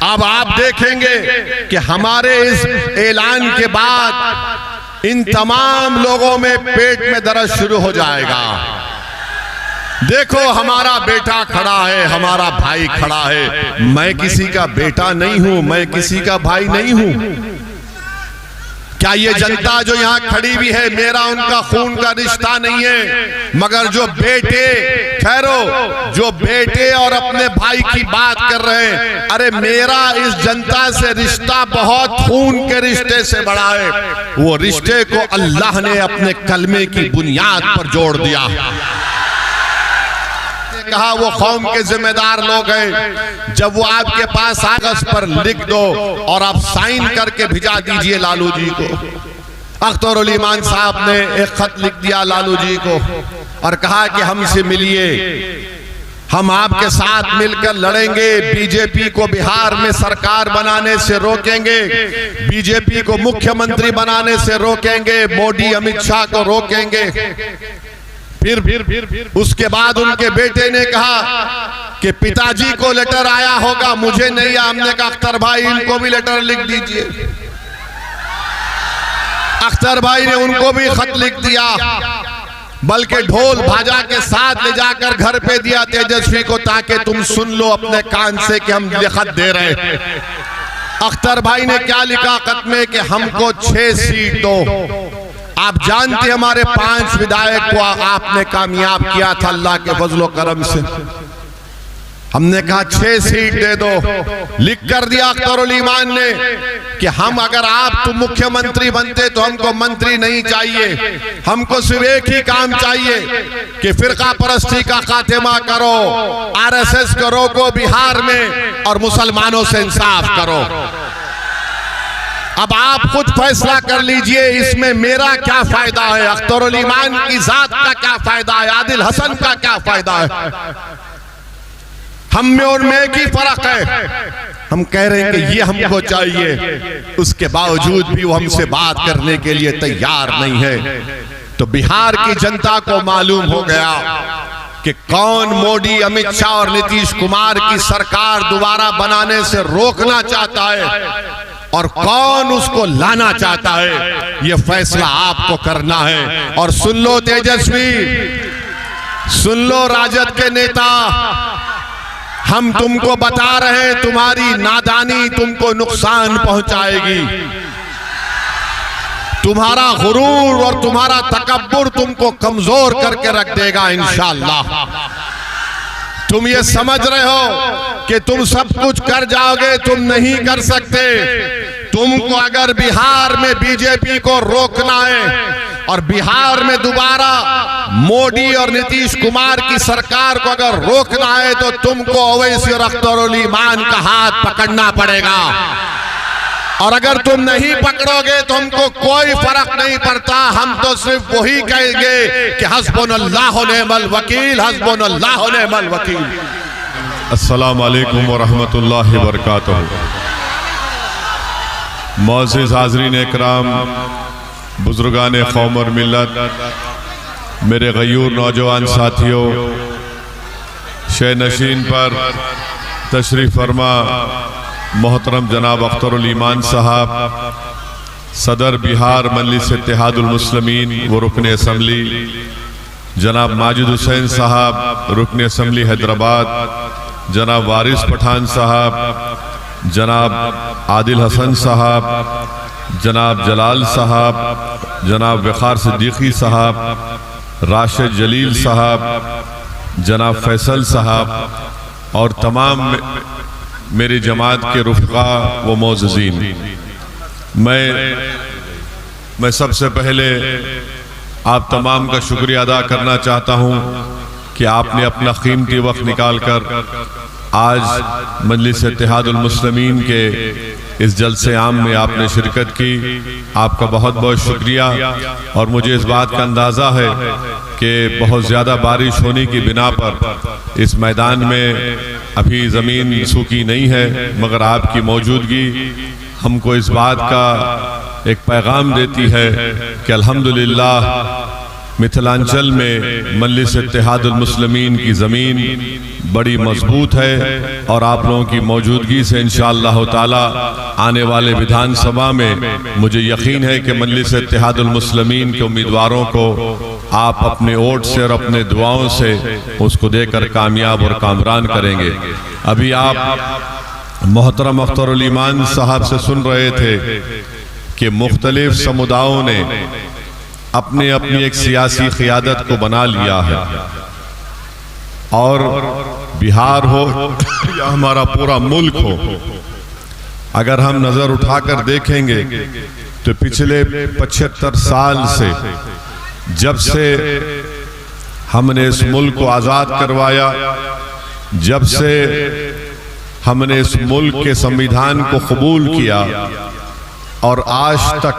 अब आप देखेंगे कि हमारे इस ऐलान के बाद इन तमाम लोगों में पेट में दर्द शुरू हो जाएगा। देखो हमारा बेटा खड़ा है, हमारा भाई खड़ा है। मैं किसी का बेटा नहीं हूं, मैं किसी का भाई नहीं हूं। क्या ये जनता जो यहाँ खड़ी हुई है मेरा उनका खून का रिश्ता नहीं है, मगर जो बेटे ठहरो, जो बेटे और अपने भाई की बात कर रहे हैं, अरे मेरा इस जनता से रिश्ता बहुत खून के रिश्ते से बड़ा है। वो रिश्ते को अल्लाह ने अपने कलमे की बुनियाद पर जोड़ दिया। कहा वो कौम के जिम्मेदार लोग हैं, जब वो आपके पास कागज पर लिख दो और आप साइन करके भिजा दीजिए लालू जी को। अख्तरुल ईमान साहब ने एक खत लिख दिया लालू जी को और कहा कि हमसे मिलिए, हम आपके साथ मिलकर लड़ेंगे, बीजेपी को बिहार में सरकार बनाने से रोकेंगे, बीजेपी को मुख्यमंत्री बनाने से रोकेंगे, मोदी अमित शाह को रोकेंगे। फिर उसके बाद उनके बेटे ने कहा कि पिताजी को लेटर आया होगा, मुझे नहीं। हमने कहा अख्तर भाई इनको भी लेटर लिख दीजिए। अख्तर भाई ने उनको भी खत लिख दिया, बल्कि ढोल भाजा के साथ ले जाकर घर पे दिया तेजस्वी को, ताकि तुम सुन लो अपने कान से कि हम खत दे रहे हैं। अख्तर भाई ने क्या लिखा खत में कि हमको 6 सीट दो। आप जानते हैं हमारे 5 विधायक को आपने कामयाब किया था अल्लाह के फजलो करम से। हमने कहा 6 सीट दे दो। लिख कर दिया अख्तरुल ईमान ने कि हम अगर आप तुम मुख्यमंत्री बनते तो हमको मंत्री नहीं चाहिए, हमको सिर्फ एक ही काम चाहिए कि फिरका परस्ती का खात्मा करो, आरएसएस को रोको बिहार में और मुसलमानों से इंसाफ करो। अब आप खुद फैसला कर लीजिए इसमें मेरा क्या फायदा है, अख्तरुल ईमान की जात का क्या फायदा है, आदिल हसन का क्या फायदा है। हम में और में की फर्क है। हम कह रहे हैं कि ये हमको चाहिए, उसके बावजूद भी वो हमसे बात करने के लिए तैयार नहीं है। तो बिहार की जनता को मालूम हो गया कि कौन मोदी अमित शाह और नीतीश कुमार की सरकार दोबारा बनाने से रोकना चाहता है और कौन उसको लाना चाहता है। यह फैसला आपको करना है। और सुन लो तेजस्वी, सुन लो राजद के नेता, हम तुमको बता रहे हैं तुम्हारी नादानी तुमको नुकसान पहुंचाएगी। तुम्हारा गुरूर और तुम्हारा तकब्बुर तुमको कमजोर करके रख देगा इंशाअल्लाह। तुम ये समझ रहे हो कि तुम सब कुछ कर जाओगे, तुम नहीं कर सकते। तुमको अगर बिहार में बीजेपी को रोकना है और बिहार में दोबारा मोदी और नीतीश कुमार की सरकार को अगर रोकना है तो तुमको ओवैसी और अख्तरुल ईमान का हाथ पकड़ना पड़ेगा। और अगर तुम नहीं पकड़ोगे तो हमको कोई फर्क नहीं पड़ता, हम तो सिर्फ वही कहेंगे कि हस्बुनल्लाह व निअमल वकील, हस्बुनल्लाह व निअमल वकील। अस्सलामु अलैकुम व रहमतुल्लाहि व बरकातुहू। मोअज़्ज़िज़ हाज़रीन इकराम, बुजुर्गान कौम और मिल्लत, मेरे गयूर नौजवान साथियों, शे नशीन पर तशरीफ़ फरमा मोहतरम जनाब अख्तरुल ईमान साहब, सदर बिहार मजलिस इत्तेहादुल मुस्लिमीन व रुकन असम्बली, जनाब माजिद हुसैन साहब रुकन असम्बली हैदराबाद, जनाब वारिस पठान साहब, जनाब आदिल हसन साहब, जनाब जलाल साहब, जनाब वक़ार सिद्दीकी साहब, राशिद जलील साहब, जनाब फैसल साहब और तमाम मेरी जमात के रुफ़क़ा व मोअज़्ज़िज़ीन, मैं सबसे पहले आप तमाम का शुक्रिया अदा करना चाहता हूँ कि आपने अपना कीमती वक्त निकाल कर आज मजलिस इत्तेहादुल मुस्लिमीन के इस जलसे आम में आपने शिरकत की। आपका बहुत बहुत शुक्रिया। और मुझे इस बात का अंदाज़ा है कि बहुत ज़्यादा बारिश होने की बिना पर इस मैदान में अभी ज़मीन सूखी नहीं है, मगर आपकी मौजूदगी हमको इस बात का एक पैगाम देती है कि अल्हम्दुलिल्लाह मिथिलांचल में मजलिस इत्तेहादुल मुस्लिमीन की ज़मीन बड़ी मजबूत है और आप लोगों की मौजूदगी से इंशाअल्लाह ताला आने वाले विधानसभा में मुझे यकीन है कि मजलिस इत्तेहादुल मुस्लिमीन के उम्मीदवारों को आप अपने वोट से और अपने दुआओं से उसको देकर कामयाब और कामरान करेंगे। अभी आप मोहतरम अख्तरुल ईमान साहब से सुन रहे थे कि मुख्तलिफ समुदायों ने अपनी अपनी एक सियासी क़ियादत को बना लिया है और बिहार हो या हमारा पूरा मुल्क हो, अगर हम नजर उठाकर देखेंगे तो पिछले 75 साल से जब से हमने इस मुल्क को आजाद करवाया, जब से हमने इस मुल्क के संविधान को कबूल किया और आज तक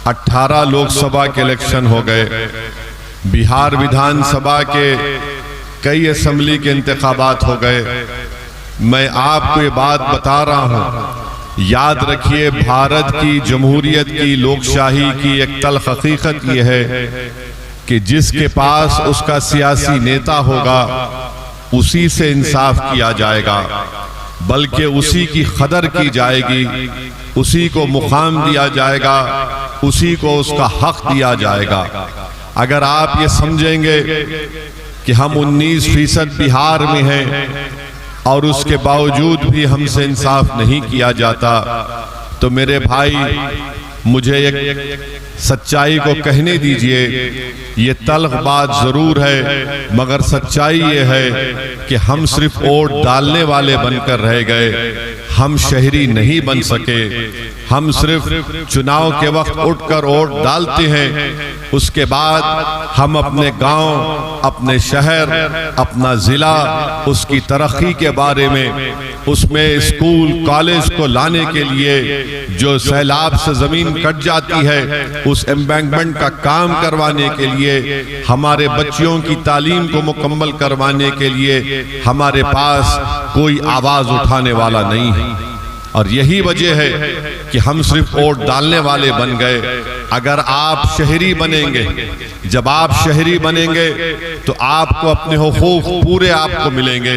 18 लोकसभा के इलेक्शन हो गए, बिहार विधानसभा के कई असेंबली के इंतखाबात हो गए। मैं आपको ये बात बता रहा हूँ, याद रखिए भारत की जमहूरियत की लोकशाही की एक तल्ख हकीकत ये है कि जिसके पास उसका सियासी नेता होगा उसी से इंसाफ किया जाएगा, बल्कि उसी की कदर की जाएगी, उसी को मुकाम दिया जाएगा, उसी को उसका हक दिया जाएगा। अगर आप ये समझेंगे कि हम 19% बिहार में हैं और उसके बावजूद भी हमसे इंसाफ नहीं किया जाता, तो मेरे भाई मुझे एक सच्चाई को कहने दीजिए। ये तल्ख बात जरूर है, मगर सच्चाई ये है कि हम सिर्फ वोट डालने वाले बनकर रह गए, हम शहरी नहीं बन सके। हम सिर्फ चुनाव के वक्त उठकर वोट डालते हैं, उसके बाद हम अपने गांव, अपने शहर, अपना जिला, उसकी तरक्की के बारे में, उसमें स्कूल कॉलेज को लाने के लिए जो सैलाब से जमीन कट जाती है उस एम्बैंकमेंट का काम करवाने के लिए, हमारे बच्चियों की तालीम को मुकम्मल करवाने के लिए हमारे पास कोई आवाज उठाने वाला नहीं है। और यही वजह है कि हम सिर्फ वोट डालने वाले बन गए। अगर आप शहरी बनेंगे, जब आप शहरी बनेंगे तो आपको अपने हुकूक पूरे आपको मिलेंगे,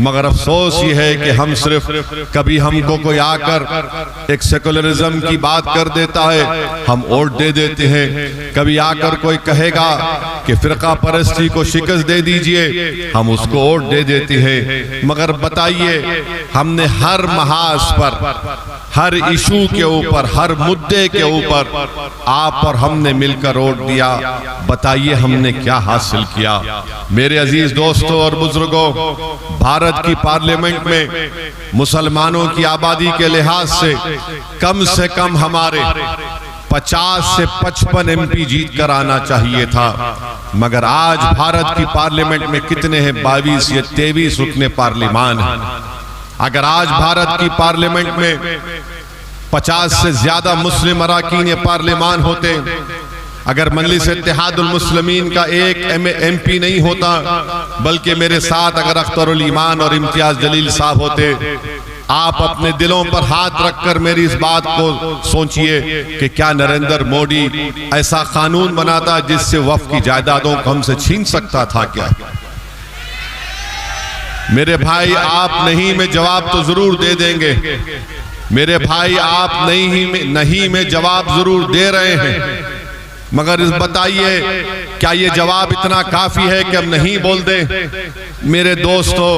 मगर अफसोस ये है कि हम सिर्फ कभी हमको कोई आकर एक सेकुलरिज्म की बात कर देता है, हम वोट दे देते हैं। कभी आकर कोई कहेगा कि फिरका परस्ती को शिकस्त दे दीजिए, हम उसको वोट दे देते हैं। मगर बताइए, हमने हर महाज पर, हर इशू के ऊपर, हर मुद्दे के ऊपर आप और हमने मिलकर वोट दिया, बताइए हमने क्या हासिल किया। मेरे अजीज दोस्तों और बुजुर्गों, भारत की पार्लियामेंट में मुसलमानों की आबादी के लिहाज से कम हमारे 50 से 55 MP जीत कर आना चाहिए था, मगर आज भारत की पार्लियामेंट में कितने हैं? 22 या 23 रुकने पार्लिमान हैं। अगर आज भारत की पार्लियामेंट में 50 से ज्यादा मुस्लिम अरकान पार्लियामान होते, अगर मजलिस इत्तेहादुल मुस्लिमीन का एक MP नहीं होता, बल्कि मेरे साथ अगर अख्तरुल ईमान और इम्तियाज जलील साहब होते, आप अपने दिलों पर हाथ रखकर मेरी इस बात को सोचिए कि क्या नरेंद्र मोदी ऐसा कानून बनाता जिससे वक्फ की जायदादों को हमसे छीन सकता था क्या? मेरे भाई, आप नहीं में जवाब तो जरूर दे देंगे। मेरे भाई, आप नहीं में जवाब जरूर दे रहे हैं, मगर बताइए क्या ये जवाब इतना काफी है कि हम नहीं बोल दें? मेरे दोस्तों,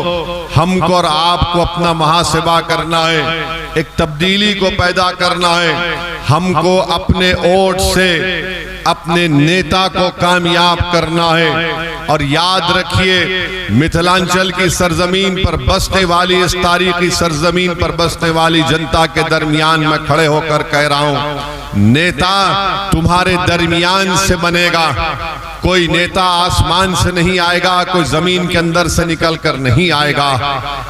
हमको और आपको अपना मुहासिबा करना है, एक तब्दीली को पैदा करना है। हमको अपने वोट से अपने नेता को कामयाब करना है। और याद रखिए, मिथिलांचल की सरजमीन पर बसने वाली, इस तारीखी सरजमीन पर बसने वाली जनता के दरमियान में खड़े होकर कह रहा हूं, नेता तुम्हारे दरमियान से बनेगा। कोई नेता आसमान से नहीं आएगा, कोई जमीन के अंदर से निकल कर नहीं आएगा।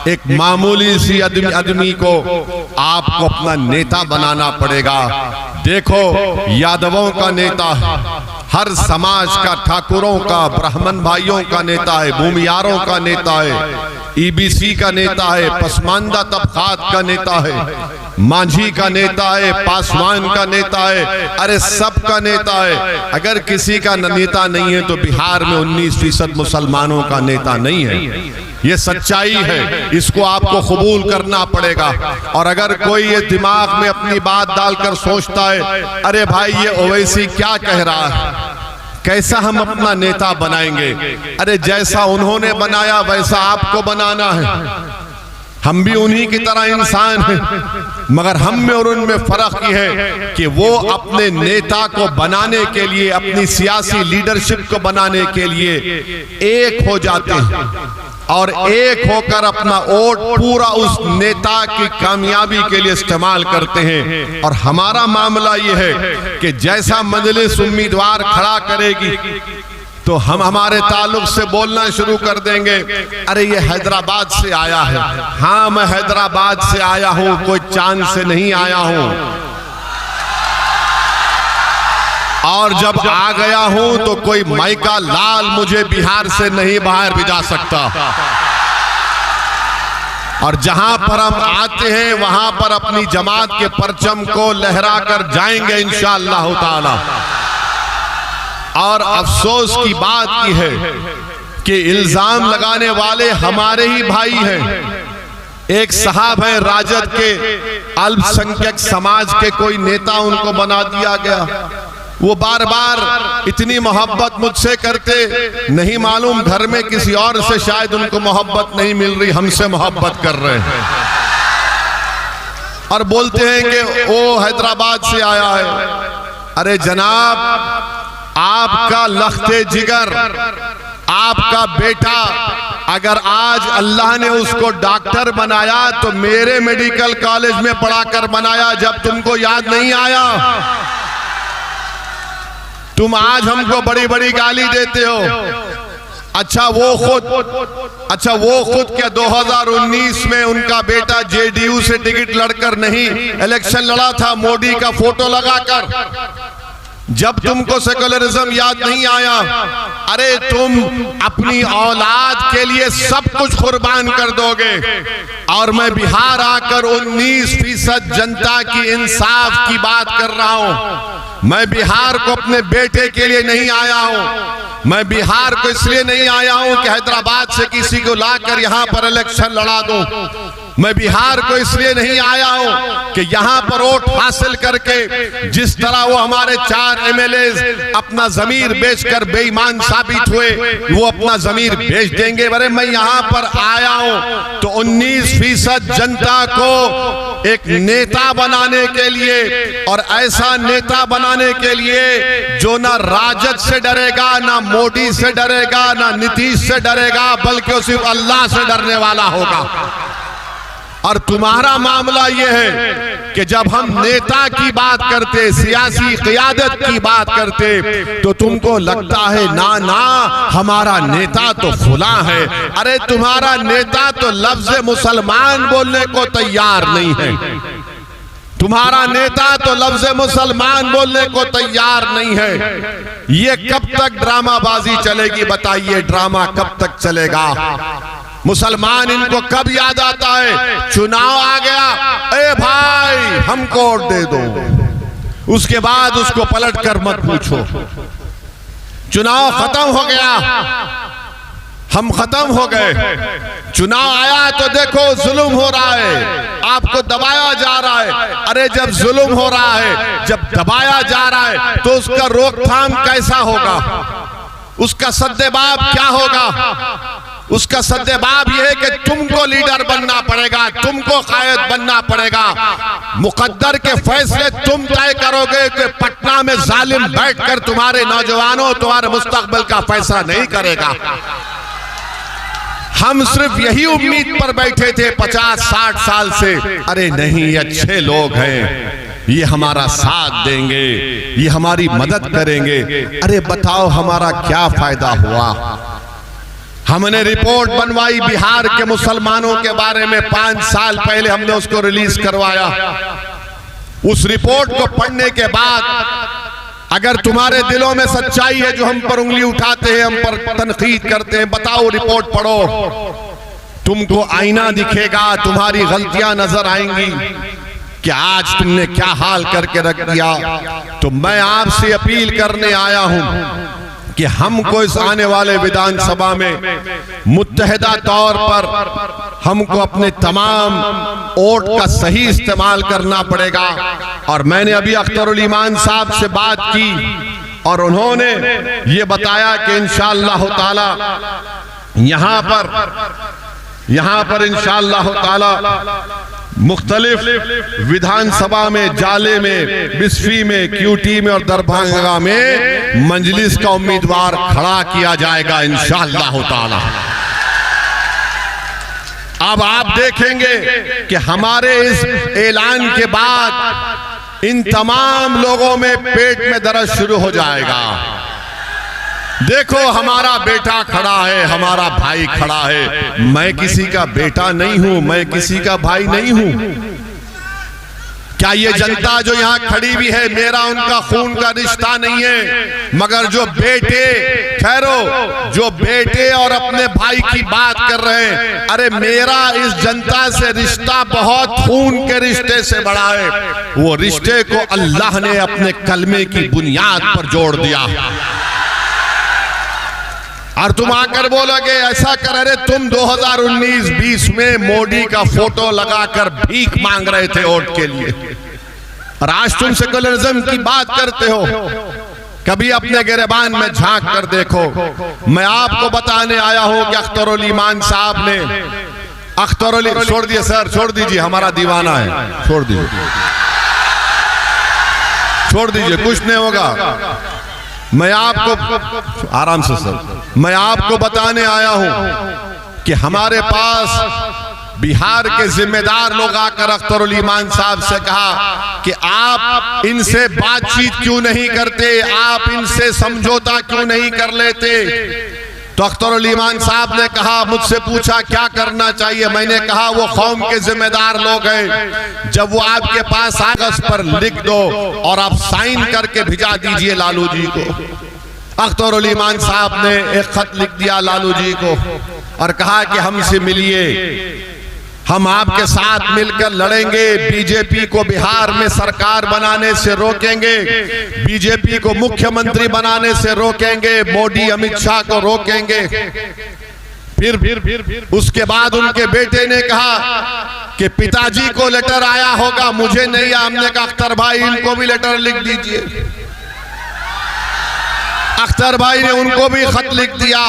एक मामूली सी आदमी को आपको अपना नेता बनाना पड़ेगा। देखो, यादवों का नेता है, हर समाज का, ठाकुरों का, ब्राह्मण भाइयों का नेता है, भूमियारों का नेता है, EBC का नेता है, पसमानदा तबकात का नेता है। मांझी का नेता है, पासवान का नेता है, अरे सबका नेता है। अगर किसी का नेता नहीं है तो बिहार में 19% मुसलमानों का नेता नहीं है। ये सच्चाई है, इसको आपको कबूल करना पड़ेगा। और अगर कोई ये दिमाग में अपनी बात डालकर सोचता है अरे भाई ये ओवैसी क्या कह रहा है, कैसा हम अपना नेता बनाएंगे, अरे जैसा उन्होंने बनाया वैसा आपको बनाना है। हम भी उन्हीं की तरह इंसान हैं, मगर हम में और उनमें फर्क ये है कि वो अपने नेता को बनाने के लिए, अपनी सियासी लीडरशिप को बनाने के लिए एक हो जाते हैं और एक होकर अपना वोट पूरा उस नेता की कामयाबी के लिए इस्तेमाल करते हैं। और हमारा मामला ये है कि जैसा मजलिस उम्मीदवार खड़ा करेगी तो हम हमारे ताल्लुक से बोलना शुरू कर देंगे, अरे ये हैदराबाद से आया है। हाँ, मैं हैदराबाद से आया हूं, कोई चांद से नहीं आया हूं। और जब आ गया हूं तो कोई माइका लाल मुझे बिहार से नहीं बाहर भिजा सकता। और जहां पर हम आते हैं वहां पर अपनी जमात के परचम को लहरा कर जाएंगे इंशाअल्लाह ताला। और अफसोस की बात की है कि इल्जाम लगाने वाले हमारे ही भाई हैं। एक साहब है राजद के, अल्पसंख्यक समाज के कोई नेता उनको बना दिया गया। वो बार बार इतनी मोहब्बत मुझसे करते, नहीं मालूम घर में किसी और से शायद उनको मोहब्बत नहीं मिल रही, हमसे मोहब्बत कर रहे हैं। और बोलते हैं कि वो हैदराबाद से आया है। अरे जनाब, आपका लख्ते जिगर, आपका बेटा अगर आज अल्लाह ने उसको डॉक्टर बनाया तो मेरे मेडिकल कॉलेज में पढ़ाकर बनाया, जब तुमको याद नहीं आया। तुम आज हमको बड़ी बड़ी गाली देते हो। अच्छा वो खुद क्या 2019 में उनका बेटा जेडीयू से टिकट लड़कर नहीं इलेक्शन लड़ा था, मोदी का फोटो लगाकर। जब तुमको सेकुलरिज्म याद नहीं आया, अरे तुम अपनी औलाद के लिए सब कुछ कुर्बान कर दोगे। और मैं बिहार आकर 19% जनता की इंसाफ की बात कर रहा हूं। मैं बिहार को अपने बेटे के लिए नहीं आया हूं। मैं बिहार को इसलिए नहीं आया हूं कि हैदराबाद से किसी को लाकर यहां पर इलेक्शन लड़ा दूं। मैं बिहार को इसलिए नहीं आया हूं कि यहां पर वोट हासिल करके जिस तरह वो हमारे 4 एमएलए अपना जमीर बेचकर बेईमान साबित हुए, वो अपना जमीर बेच देंगे। अरे मैं यहां पर आया हूं तो 19% जनता को एक नेता बनाने के लिए, और ऐसा नेता बनाने के लिए जो ना राजद से डरेगा, ना मोदी से डरेगा, ना नीतीश से डरेगा, बल्कि वो सिर्फ अल्लाह से डरने वाला होगा। और तुम्हारा मामला यह है कि जब हम नेता की बात करते, सियासी क़ियादत की बात करते, तो तुमको लगता है ना ना हमारा नेता तो फुला है। अरे तुम्हारा नेता तो लफ्ज़ मुसलमान बोलने को तैयार नहीं है। तुम्हारा नेता तो लफ्ज़ मुसलमान बोलने को तैयार नहीं है। ये कब तक ड्रामाबाजी चलेगी बताइए? ड्रामा कब तक चलेगा? मुसलमान इनको कब याद आता है? चुनाव आ गया, ए भाई हमको वोट दे दो, उसके बाद उसको पलट कर मत पूछो। चुनाव खत्म हो गया, हम खत्म हो गए। चुनाव आया तो देखो जुल्म हो रहा है, आपको दबाया जा रहा है। अरे जब जुल्म हो रहा है, जब दबाया जा रहा है, तो उसका रोकथाम कैसा होगा? उसका सद्देबाब क्या होगा? उसका सद्देबाब यह है कि तुमको लीडर बनना पड़ेगा, तुमको कायद बनना पड़ेगा। मुकद्दर के फैसले तुम तय करोगे कि पटना में जालिम बैठकर तुम्हारे नौजवानों, तुम्हारे मुस्तकबिल का फैसला नहीं करेगा। हम सिर्फ यही उम्मीद पर बैठे थे 50-60 साल से, अरे नहीं अच्छे लोग हैं, ये हमारा साथ देंगे, ये हमारी मदद करेंगे। अरे बताओ हमारा क्या फायदा हुआ? हमने रिपोर्ट बनवाई बिहार के मुसलमानों के बारे में, 5 साल पहले हमने उसको रिलीज करवाया। उस रिपोर्ट को पढ़ने के बाद अगर तुम्हारे दिलों में सच्चाई है, जो हम पर उंगली उठाते हैं, हम पर तनकीद करते हैं, बताओ रिपोर्ट पढ़ो, तुमको आईना दिखेगा, तुम्हारी गलतियां नजर आएंगी कि आज तुमने क्या हाल करके रख दिया। तो मैं आपसे अपील करने आया हूं कि हमको इस आने वाले विधानसभा में मुत्तहिदा तौर पर हमको अपने तमाम वोट का सही इस्तेमाल करना पड़ेगा। और मैंने अभी अख्तरुल ईमान साहब से बात की और उन्होंने ये बताया कि इंशाअल्लाह ताला यहाँ पर इंशाअल्लाह ताला मुख्तलिफ विधानसभा में, जाले में, बिस्फी में, क्यूटी में और दरभंगा में मजलिस का उम्मीदवार खड़ा किया जाएगा इंशाअल्लाह ताला। अब आप देखेंगे कि हमारे इस ऐलान के बाद इन तमाम लोगों में पेट में दर्द शुरू हो जाएगा। देखो हमारा बेटा खड़ा है, हमारा भाई खड़ा है। मैं किसी का बेटा नहीं हूं, मैं किसी का भाई नहीं हूं। क्या ये जनता जो यहाँ खड़ी हुई है मेरा उनका खून का रिश्ता नहीं है, मगर जो बेटे ठहरो, जो बेटे और अपने भाई की बात कर रहे हैं, अरे मेरा इस जनता से रिश्ता बहुत खून के रिश्ते से बड़ा है। वो रिश्ते को अल्लाह ने अपने कलमे की बुनियाद पर जोड़ दिया। और तुम आकर बोलोगे ऐसा कर, अरे तुम 2019-20 में मोदी का फोटो लगाकर भीख मांग रहे थे वोट के लिए, और आज तुम सेकुलरिज्म की बात करते हो। कभी अपने गिरबान में झांक कर देखो। मैं आपको बताने आया हूं कि अख्तरुल ईमान साहब ने छोड़ दिए सर, छोड़ दीजिए, हमारा दीवाना है, छोड़ दीजिए, कुछ नहीं होगा। मैं आपको आराम से सर, मैं आपको बताने आया हूं कि हमारे पास बिहार के जिम्मेदार लोग आकर अख्तरुल ईमान साहब से कहा कि आप इनसे बातचीत क्यों नहीं करते, आप इनसे समझौता क्यों नहीं कर लेते। तो अख्तरुल ईमान साहब ने कहा, मुझसे पूछा क्या करना चाहिए। मैंने कहा वो कौम के जिम्मेदार लोग हैं, जब वो आपके पास कागज पर लिख दो और आप साइन करके भिजा दीजिए लालू जी को। अख्तरुल ईमान साहब ने एक खत लिख दिया लालू जी को और कहा कि हमसे मिलिए, हम आपके साथ मिलकर लड़ेंगे, बीजेपी को बिहार में सरकार बनाने से रोकेंगे, बीजेपी को मुख्यमंत्री बनाने से रोकेंगे, मोदी अमित शाह को रोकेंगे। फिर उसके बाद उनके बेटे ने कहा कि पिताजी को लेटर आया होगा, मुझे नहीं। हमने कहा अख्तर भाई इनको भी लेटर लिख दीजिए। अख्तर भाई ने उनको भी खत लिख दिया,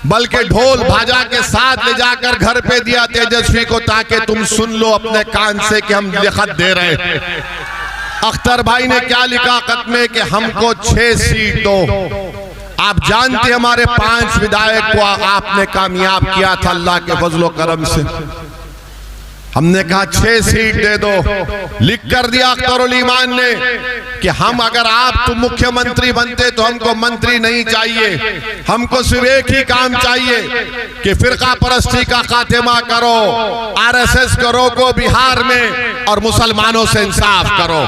बल्कि ढोल भाजा के साथ ले जाकर घर पे दिया तेजस्वी को, ताकि तुम सुन लो अपने कान से कि हम लिखत दे रहे हैं। अख्तर भाई ने क्या लिखा खत में कि हमको 6 सीट दो। आप जानते हमारे 5 विधायक को आपने कामयाब किया था अल्लाह के फजलो करम से। हमने कहा 6 सीट दे दो। लिख कर दिया अख्तरुल ईमान ने कि हम अगर आप तुम मुख्यमंत्री बनते तो हमको मंत्री नहीं चाहिए, हमको सिर्फ एक ही काम चाहिए कि फिरका परस्ती का खात्मा करो, आरएसएस को रोको बिहार में और मुसलमानों से इंसाफ करो।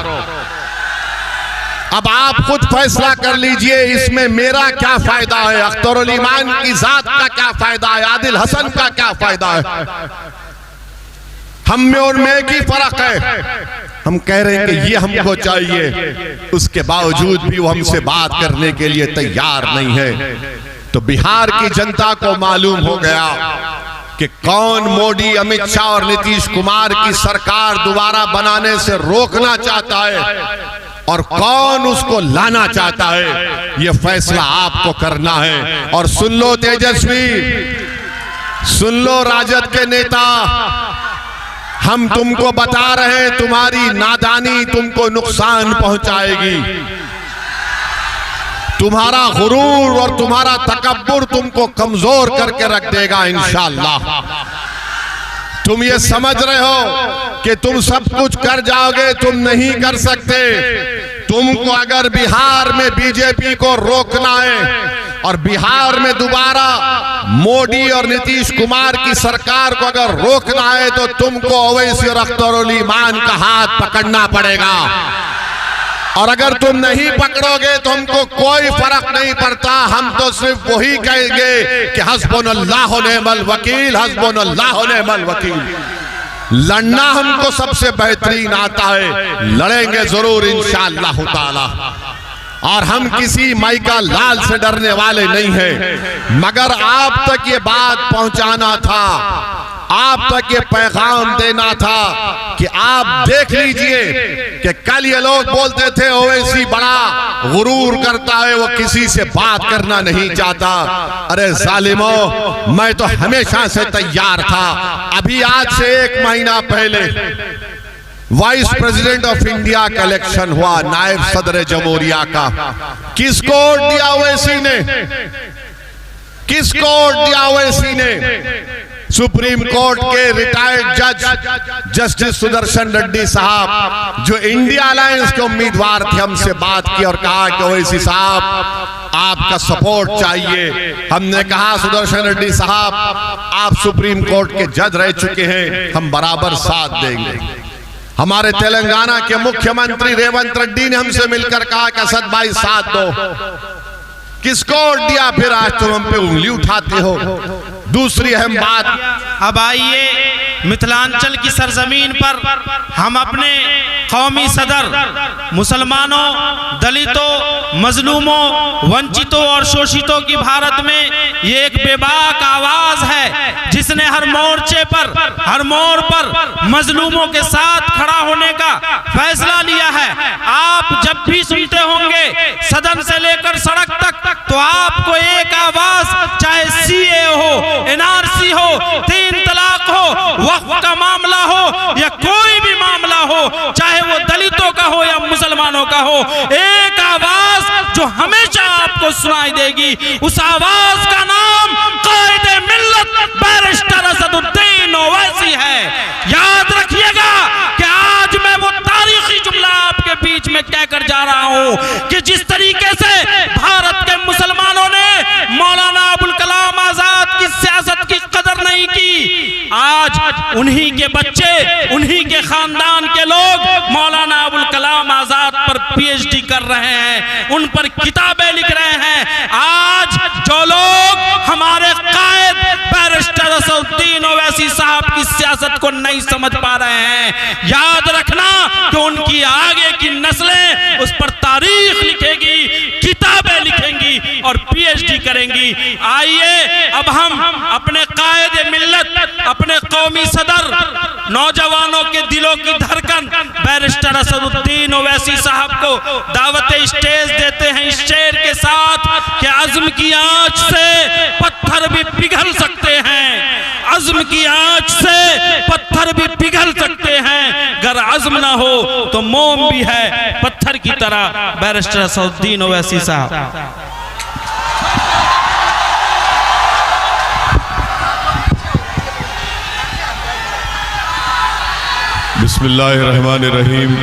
अब आप खुद फैसला कर लीजिए इसमें मेरा क्या फायदा है, अख्तरुल ईमान की जात का क्या फायदा है, आदिल हसन का क्या फायदा है। हम में और में की फर्क है। हम कह रहे हैं कि ये हमको चाहिए, उसके बावजूद भी वो हमसे बात करने के लिए तैयार नहीं है। तो बिहार की जनता को मालूम हो गया कि कौन मोदी, अमित शाह और नीतीश कुमार की सरकार दोबारा बनाने से रोकना चाहता है और कौन उसको लाना चाहता है। ये फैसला आपको करना है। और सुन लो तेजस्वी, सुन लो राजद के नेता, हम तुमको बता रहे हैं तुम्हारी नादानी तुमको नुकसान पहुंचाएगी। तुम्हारा गुरूर और तुम्हारा तकब्बुर तुमको कमजोर करके रख देगा इंशाअल्लाह। तुम ये समझ रहे हो कि तुम सब कुछ कर जाओगे, तुम नहीं कर सकते। तुमको अगर बिहार में बीजेपी को रोकना है और बिहार में दोबारा मोदी और नीतीश कुमार की सरकार को अगर रोकना है तो तुमको ओवैसी और अख्तरुल ईमान का हाथ पकड़ना पड़ेगा। और अगर तुम नहीं पकड़ोगे तो हमको कोई फर्क नहीं पड़ता, हम तो सिर्फ वही कहेंगे कि हस्बुनल्लाहु निअमल वकील, हस्बुनल्लाहु निअमल वकील। लड़ना हमको सबसे बेहतरीन आता है, लड़ेंगे जरूर इंशाअल्लाह ताला। और हम किसी माइका लाल से डरने वाले नहीं हैं, मगर आप तक ये बात पहुंचाना था, आप तक ये पैगाम देना था कि आप देख लीजिए कि कल ये लोग बोलते थे ओवैसी बड़ा गुरूर करता है, वो किसी से बात करना नहीं चाहता। अरे जालिमों, मैं तो हमेशा से तैयार था। अभी आज से 1 महीना पहले वाइस प्रेसिडेंट ऑफ इंडिया का इलेक्शन हुआ, नायब सदर जमहूरिया का। किसको वोट दिया ओवैसी ने? किसको वोट दिया ओवैसी ने? सुप्रीम कोर्ट के रिटायर्ड जज जस्टिस सुदर्शन रेड्डी साहब, जो इंडिया अलायंस के उम्मीदवार थे, हमसे बात की और कहा कि ओवैसी साहब आपका सपोर्ट चाहिए। हमने कहा सुदर्शन रेड्डी साहब, आप सुप्रीम कोर्ट के जज रह चुके हैं, हम बराबर साथ देंगे। हमारे तेलंगाना के मुख्यमंत्री रेवंत रेड्डी ने हमसे मिलकर कहा कि असद भाई साथ दो। किसको वोट दिया फिर? आज तुम हम पे उंगली उठाते हो। दूसरी अहम बात, अब आइए मिथिलांचल की सरजमीन पर हम अपने कौमी सदर मुसलमानों, दलितों, मजलूमों, वंचितों और शोषितों की भारत में ये एक बेबाक आवाज है जिसने हर मोर्चे पर, हर मोड़ पर मजलूमों के साथ खड़ा होने का फैसला लिया है। आप जब भी सुनते होंगे सदन से लेकर सड़क तक, तो आपको एक आवाज, चाहे सीए हो, एनआरसी हो, 3 तलाक हो, वक्फ का मामला हो या कोई भी मामला हो, चाहे वो दलितों का हो या मुसलमानों का हो, एक आवाज जो हमेशा आपको सुनाई देगी, उस आवाज का नाम कायदे मिल्लत बैरिस्टर असदुद्दीन ओवैसी है। याद रखिएगा कि आज मैं वो तारीखी जुमला आपके बीच में कहकर जा रहा हूं कि जिस तरीके से भारत के मुसलमानों ने मौलाना अबुल कलाम आजाद की सियासत की कदर नहीं की, आज उन्हीं के बच्चे, उन्हीं के खानदान के लोग मौलाना अबुल कलाम आजाद पर पीएचडी कर रहे हैं, उन पर किताबें लिख रहे हैं। आज जो लोग हमारे कायद बैरिस्टर असदुद्दीन ओवैसी साहब की सियासत को नहीं समझ पा रहे हैं, याद रखना कि उनकी आगे की नस्लें उस पर तारीख लिखेगी, किताबें लिखेंगी और पीएचडी करेंगी। आइए अब हम अपने कायदे मिल्लत, अपने कौमी सदर, नौजवानों के दिलों की धड़कन बैरिस्टर असदुद्दीन ओवैसी साहब को दावत स्टेज देते हैं इस शेर के साथ कि अज़्म की आंच से पत्थर भी पिघल सकते हैं, अज़्म की आंच से पत्थर भी पिघल सकते हैं, अगर अज़्म ना हो तो मोम भी है पत्थर की तरह। बैरिस्टर असदुद्दीन ओवैसी साहब। बिस्मिल्लाहिर्रहमानिर्रहीम।